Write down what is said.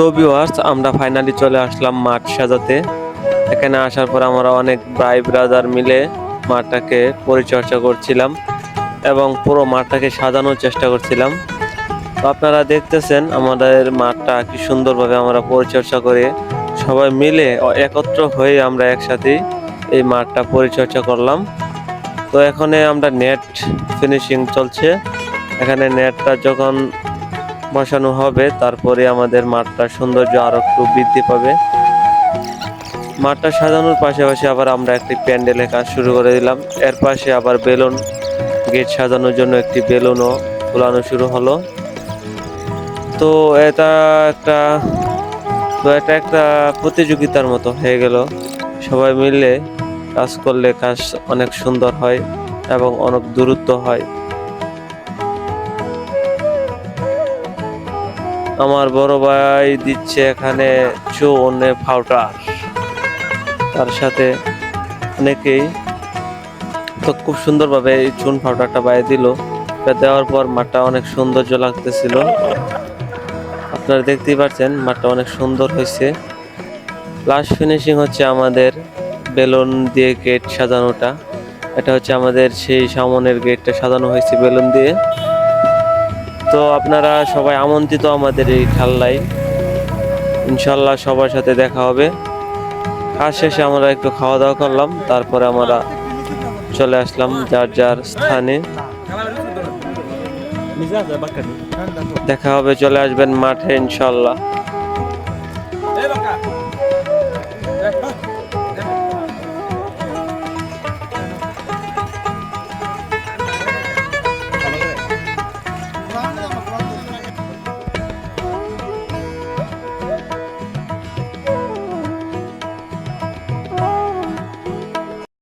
তো ভিউয়ার্স, আমরা ফাইনালি চলে আসলাম মাঠ সাজাতে। এখানে আসার পর আমরা অনেক ভাই ব্রাদার মিলে মাঠটাকে পরিচর্যা করছিলাম এবং পুরো মাঠটাকে সাজানোর চেষ্টা করছিলাম। তো আপনারা দেখতেছেন আমাদের মাঠটা কি সুন্দরভাবে আমরা পরিচর্যা করে সবাই মিলে একত্র হয়ে আমরা একসাথে এই মাঠটা পরিচর্যা করলাম। তো এখানে আমরা নেট ফিনিশিং চলছে। এখানে নেটটা যখন বসানো হবে তারপরে আমাদের মাঠটার সৌন্দর্য আরো একটু বৃদ্ধি পাবে। মাঠটা সাজানোর পাশাপাশি আবার আমরা একটি প্যান্ডেলের কাজ শুরু করে দিলাম। এর পাশে আবার বেলুন গেট সাজানোর জন্য একটি বেলুনও ঝুলানো শুরু হলো। তো এটা একটা একটা প্রতিযোগিতার মতো হয়ে গেল। সবাই মিলে কাজ করলে কাজ অনেক সুন্দর হয় এবং অনেক দূরত্ব হয়। আমার বড় ভাই দিচ্ছে এখানে চুনে পাউডার, তার সাথে অনেকেই তো খুব সুন্দরভাবে এই চুন পাউডারটা বাইরে দিল। এটা দেওয়ার পর মাঠটা অনেক সৌন্দর্য লাগতেছিল। আপনারা দেখতেই পাচ্ছেন মাঠটা অনেক সুন্দর হয়েছে। লাস্ট ফিনিশিং হচ্ছে আমাদের বেলুন দিয়ে গেট সাজানোটা। এটা হচ্ছে আমাদের সেই সামনের গেটটা সাজানো হয়েছে বেলুন দিয়ে। তো আপনারা সবাই আমন্ত্রিত আমাদের এই খেলায়। ইনশাল্লাহ সবার সাথে দেখা হবে। কাজ শেষে আমরা একটু খাওয়া দাওয়া করলাম, তারপরে আমরা চলে আসলাম যার যার স্থানে। দেখা হবে, চলে আসবেন মাঠে ইনশাল্লাহ।